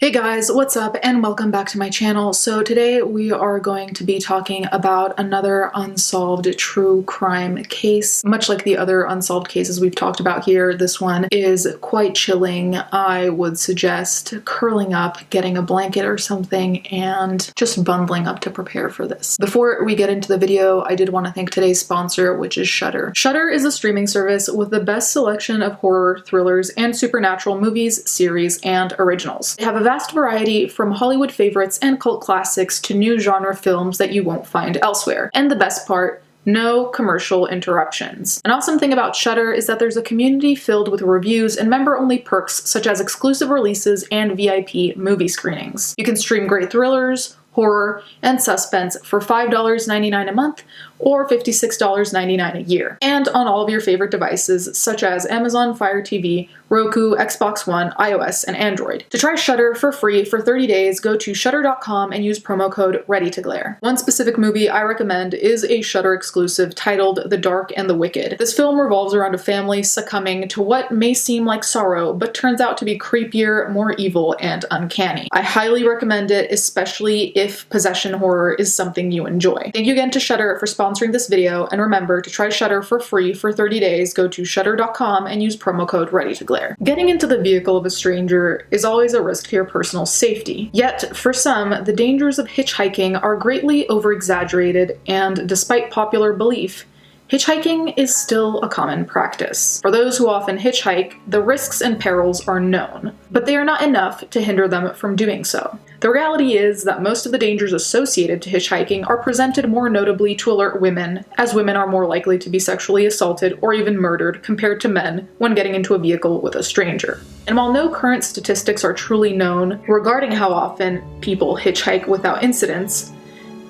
Hey guys, what's up and welcome back to my channel. So today we are going to be talking about another unsolved true crime case. Much like the other unsolved cases we've talked about here, this one is quite chilling. I would suggest curling up, getting a blanket or something, and just bundling up to prepare for this. Before we get into the video, I did want to thank today's sponsor, which is Shudder. Shudder is a streaming service with the best selection of horror, thrillers, and supernatural movies, series, and originals. They have a vast variety from Hollywood favorites and cult classics to new genre films that you won't find elsewhere. And the best part, no commercial interruptions. An awesome thing about Shudder is that there's a community filled with reviews and member-only perks such as exclusive releases and VIP movie screenings. You can stream great thrillers, horror, and suspense for $5.99 a month or $56.99 a year, and on all of your favorite devices such as Amazon Fire TV, Roku, Xbox One, iOS, and Android. To try Shudder for free for 30 days, go to shudder.com and use promo code READYTOGLARE. One specific movie I recommend is a Shudder exclusive titled The Dark and the Wicked. This film revolves around a family succumbing to what may seem like sorrow, but turns out to be creepier, more evil, and uncanny. I highly recommend it, especially if possession horror is something you enjoy. Thank you again to Shudder for sponsoring this video, and remember to try Shudder for free for 30 days, go to shudder.com and use promo code READYTOGLARE. Getting into the vehicle of a stranger is always a risk to your personal safety. Yet, for some, the dangers of hitchhiking are greatly over-exaggerated, and despite popular belief, hitchhiking is still a common practice. For those who often hitchhike, the risks and perils are known, but they are not enough to hinder them from doing so. The reality is that most of the dangers associated to hitchhiking are presented more notably to alert women, as women are more likely to be sexually assaulted or even murdered compared to men when getting into a vehicle with a stranger. And while no current statistics are truly known regarding how often people hitchhike without incidents,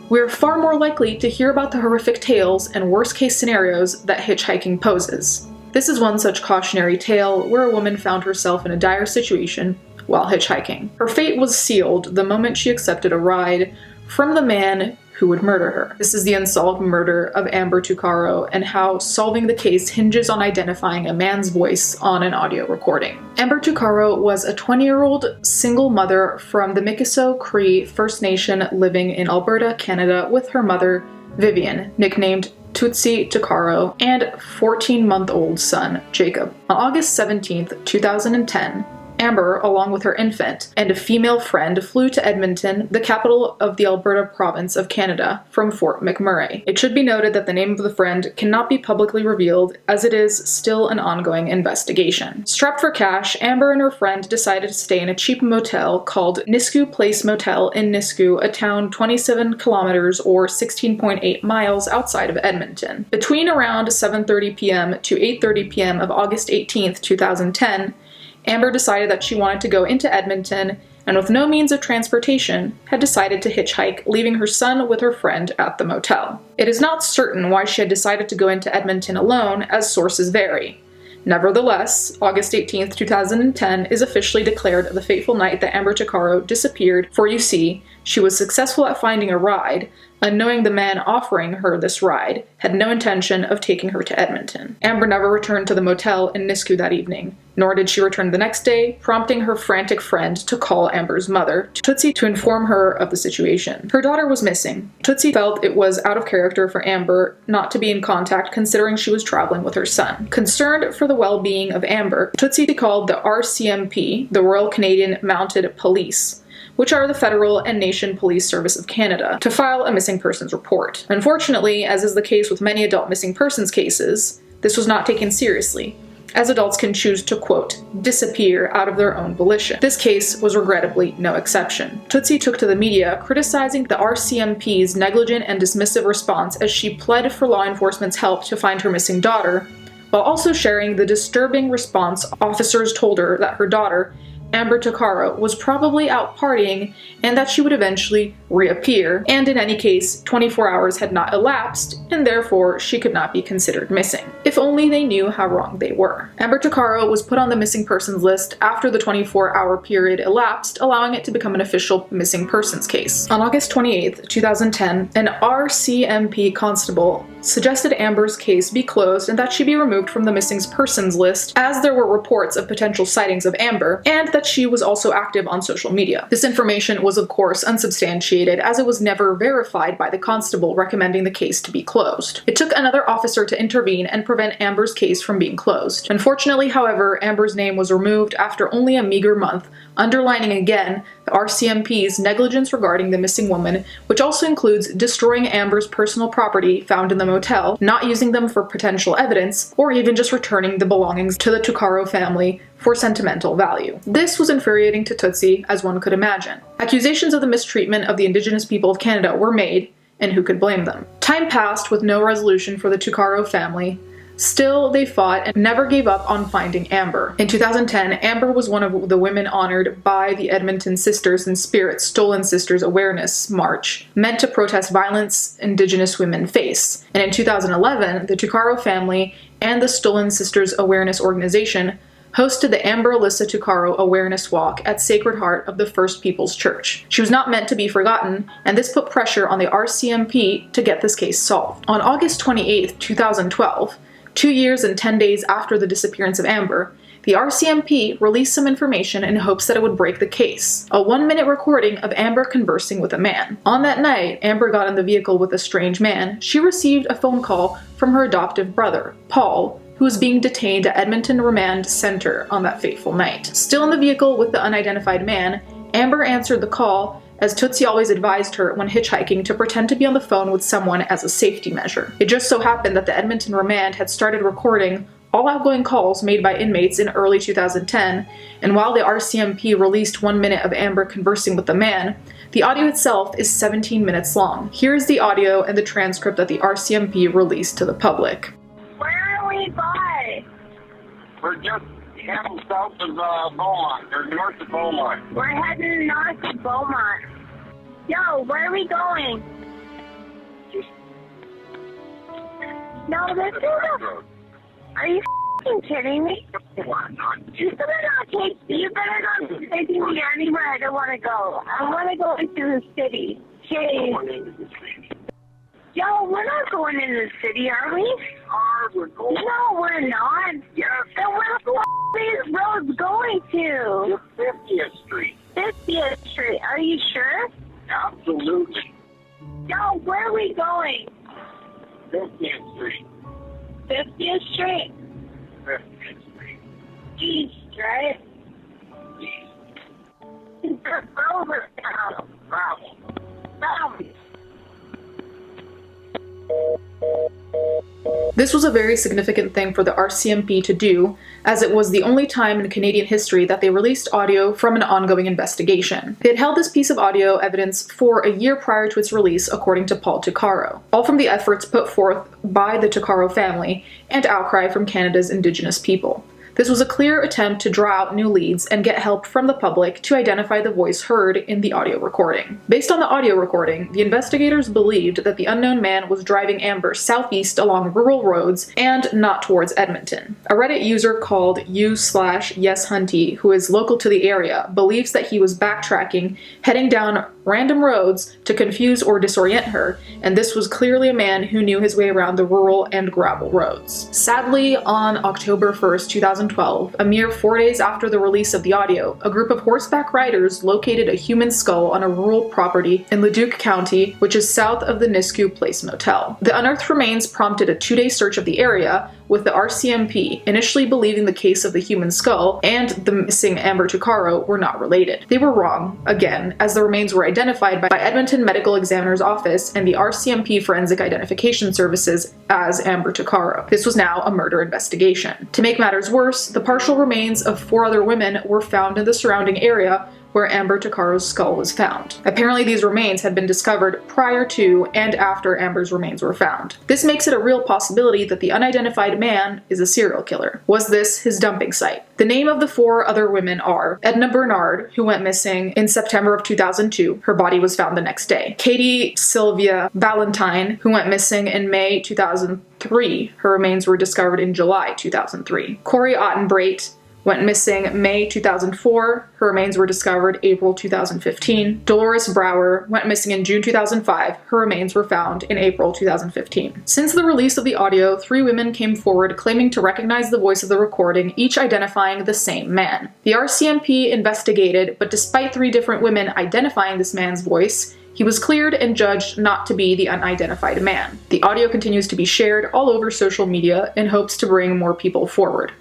we're far more likely to hear about the horrific tales and worst-case scenarios that hitchhiking poses. This is one such cautionary tale where a woman found herself in a dire situation while hitchhiking. Her fate was sealed the moment she accepted a ride from the man who would murder her. This is the unsolved murder of Amber Tuccaro, and how solving the case hinges on identifying a man's voice on an audio recording. Amber Tuccaro was a 20-year-old single mother from the Mikisew Cree First Nation living in Alberta, Canada, with her mother, Vivian, nicknamed Tootsie Tuccaro, and 14-month-old son, Jacob. On August 17th, 2010, Amber, along with her infant and a female friend, flew to Edmonton, the capital of the Alberta province of Canada, from Fort McMurray. It should be noted that the name of the friend cannot be publicly revealed, as it is still an ongoing investigation. Strapped for cash, Amber and her friend decided to stay in a cheap motel called Nisku Place Motel in Nisku, a town 27 kilometers or 16.8 miles outside of Edmonton. Between around 7:30 p.m. to 8:30 p.m. of August 18th, 2010, Amber decided that she wanted to go into Edmonton, and with no means of transportation, had decided to hitchhike, leaving her son with her friend at the motel. It is not certain why she had decided to go into Edmonton alone, as sources vary. Nevertheless, August 18th, 2010 is officially declared the fateful night that Amber Tuccaro disappeared, for you see, she was successful at finding a ride, unknowing the man offering her this ride had no intention of taking her to Edmonton. Amber never returned to the motel in Nisku that evening, nor did she return the next day, prompting her frantic friend to call Amber's mother, Tootsie, to inform her of the situation. Her daughter was missing. Tootsie felt it was out of character for Amber not to be in contact, considering she was traveling with her son. Concerned for the well-being of Amber, Tootsie called the RCMP, the Royal Canadian Mounted Police, which are the federal and nation police service of Canada, to file a missing persons report. Unfortunately, as is the case with many adult missing persons cases, this was not taken seriously, as adults can choose to, quote, disappear out of their own volition. This case was regrettably no exception. Tootsie took to the media, criticizing the RCMP's negligent and dismissive response as she pled for law enforcement's help to find her missing daughter, while also sharing the disturbing response officers told her that her daughter, Amber Tuccaro, was probably out partying and that she would eventually reappear, and in any case, 24 hours had not elapsed, and therefore she could not be considered missing. If only they knew how wrong they were. Amber Tuccaro was put on the missing persons list after the 24-hour period elapsed, allowing it to become an official missing persons case. On August 28, 2010, an RCMP constable suggested Amber's case be closed and that she be removed from the missing persons list, as there were reports of potential sightings of Amber, and that she was also active on social media. This information was of course unsubstantiated, as it was never verified by the constable recommending the case to be closed. It took another officer to intervene and prevent Amber's case from being closed. Unfortunately, however, Amber's name was removed after only a meager month, underlining again the RCMP's negligence regarding the missing woman, which also includes destroying Amber's personal property found in the motel, not using them for potential evidence, or even just returning the belongings to the Tuccaro family for sentimental value. This was infuriating to Tutsi, as one could imagine. Accusations of the mistreatment of the Indigenous people of Canada were made, and who could blame them? Time passed with no resolution for the Tuccaro family. Still, they fought and never gave up on finding Amber. In 2010, Amber was one of the women honored by the Edmonton Sisters in Spirit Stolen Sisters Awareness March, meant to protest violence Indigenous women face. And in 2011, the Tuccaro family and the Stolen Sisters Awareness Organization hosted the Amber Alyssa Tuccaro Awareness Walk at Sacred Heart of the First People's Church. She was not meant to be forgotten, and this put pressure on the RCMP to get this case solved. On August 28, 2012, 2 years and 10 days after the disappearance of Amber, the RCMP released some information in hopes that it would break the case. A 1-minute recording of Amber conversing with a man. On that night, Amber got in the vehicle with a strange man. She received a phone call from her adoptive brother, Paul, who was being detained at Edmonton Remand Center on that fateful night. Still in the vehicle with the unidentified man, Amber answered the call, as Tutsi always advised her when hitchhiking to pretend to be on the phone with someone as a safety measure. It just so happened that the Edmonton Remand had started recording all outgoing calls made by inmates in early 2010, and while the RCMP released 1 minute of Amber conversing with the man, the audio itself is 17 minutes long. Here is the audio and the transcript that the RCMP released to the public. Where are we by? We're just heading south of Beaumont, or north of Beaumont. We're heading north to Beaumont. Yo, where are we going? No, this is a... Are you f***ing kidding me? You better not be taking me anywhere I don't want to go. I want to go into the city. Jeez. Yo, we're not going in the city, are we? We're going. No, we're not. Yes. Then where the f*** are these roads going to? 50th Street. 50th Street. Are you sure? Absolutely. Yo, where are we going? 50th Street. 50th Street? 50th Street. East, right? East. Over town. Travel. This was a very significant thing for the RCMP to do, as it was the only time in Canadian history that they released audio from an ongoing investigation. They had held this piece of audio evidence for a year prior to its release, according to Paul Tuccaro, all from the efforts put forth by the Tuccaro family and outcry from Canada's Indigenous people. This was a clear attempt to draw out new leads and get help from the public to identify the voice heard in the audio recording. Based on the audio recording, the investigators believed that the unknown man was driving Amber southeast along rural roads and not towards Edmonton. A Reddit user called u/yeshunty, who is local to the area, believes that he was backtracking, heading down random roads to confuse or disorient her, and this was clearly a man who knew his way around the rural and gravel roads. Sadly, on October 1st, 2012, a mere 4 days after the release of the audio, a group of horseback riders located a human skull on a rural property in Leduc County, which is south of the Nisku Place Motel. The unearthed remains prompted a 2-day search of the area, with the RCMP initially believing the case of the human skull and the missing Amber Tuccaro were not related. They were wrong, again, as the remains were identified by Edmonton Medical Examiner's Office and the RCMP Forensic Identification Services as Amber Tuccaro. This was now a murder investigation. To make matters worse, the partial remains of 4 other women were found in the surrounding area, where Amber Tuccaro's skull was found. Apparently these remains had been discovered prior to and after Amber's remains were found. This makes it a real possibility that the unidentified man is a serial killer. Was this his dumping site? The name of the 4 other women are Edna Bernard, who went missing in September of 2002. Her body was found the next day. Katie Sylvia Valentine, who went missing in May 2003. Her remains were discovered in July 2003. Corey Ottenbreit went missing May 2004. Her remains were discovered April 2015. Dolores Brower went missing in June 2005. Her remains were found in April 2015. Since the release of the audio, 3 women came forward claiming to recognize the voice of the recording, each identifying the same man. The RCMP investigated, but despite 3 different women identifying this man's voice, he was cleared and judged not to be the unidentified man. The audio continues to be shared all over social media in hopes to bring more people forward.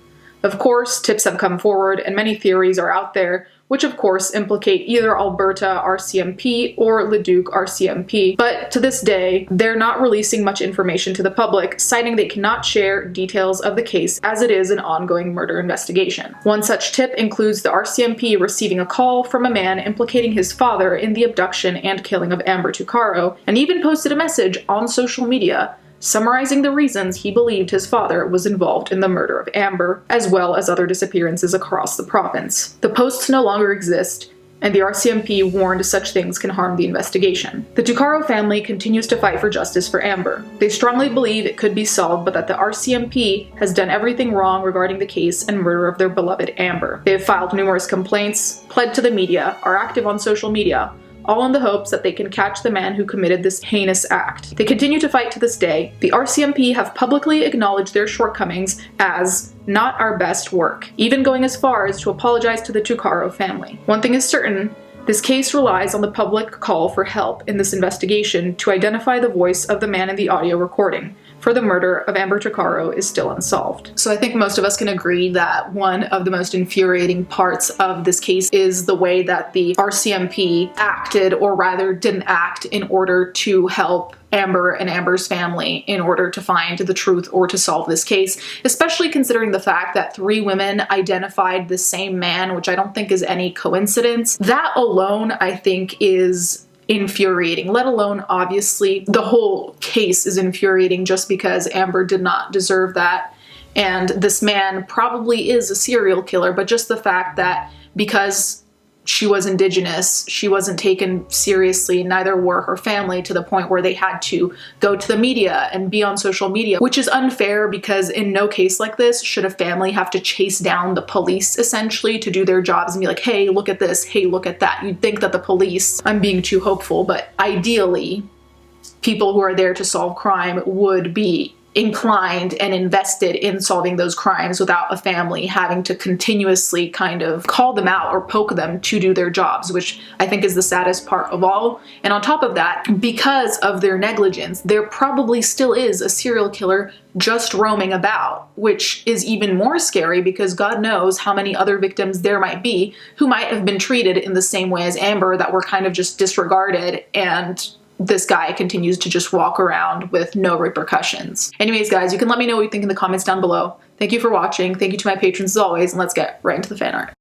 Of course, tips have come forward and many theories are out there, which of course implicate either Alberta RCMP or Leduc RCMP, but to this day, they're not releasing much information to the public, citing they cannot share details of the case as it is an ongoing murder investigation. One such tip includes the RCMP receiving a call from a man implicating his father in the abduction and killing of Amber Tuccaro, and even posted a message on social media summarizing the reasons he believed his father was involved in the murder of Amber, as well as other disappearances across the province. The posts no longer exist, and the RCMP warned such things can harm the investigation. The Tuccaro family continues to fight for justice for Amber. They strongly believe it could be solved, but that the RCMP has done everything wrong regarding the case and murder of their beloved Amber. They have filed numerous complaints, pled to the media, are active on social media, all in the hopes that they can catch the man who committed this heinous act. They continue to fight to this day. The RCMP have publicly acknowledged their shortcomings as not our best work, even going as far as to apologize to the Tuccaro family. One thing is certain, this case relies on the public call for help in this investigation to identify the voice of the man in the audio recording, for the murder of Amber Tuccaro is still unsolved. So I think most of us can agree that one of the most infuriating parts of this case is the way that the RCMP acted, or rather didn't act, in order to help Amber and Amber's family in order to find the truth or to solve this case, especially considering the fact that 3 women identified the same man, which I don't think is any coincidence. That alone, I think, is infuriating, let alone obviously the whole case is infuriating just because Amber did not deserve that, and this man probably is a serial killer, but just the fact that because she was Indigenous, she wasn't taken seriously, neither were her family, to the point where they had to go to the media and be on social media, which is unfair because in no case like this should a family have to chase down the police essentially to do their jobs and be like, hey, look at this, hey, look at that. You'd think that the police, I'm being too hopeful, but ideally people who are there to solve crime would be inclined and invested in solving those crimes without a family having to continuously kind of call them out or poke them to do their jobs, which I think is the saddest part of all. And on top of that, because of their negligence, there probably still is a serial killer just roaming about, which is even more scary because God knows how many other victims there might be who might have been treated in the same way as Amber, that were kind of just disregarded, and this guy continues to just walk around with no repercussions. Anyways, guys, you can let me know what you think in the comments down below. Thank you for watching. Thank you to my patrons as always, and let's get right into the fan art.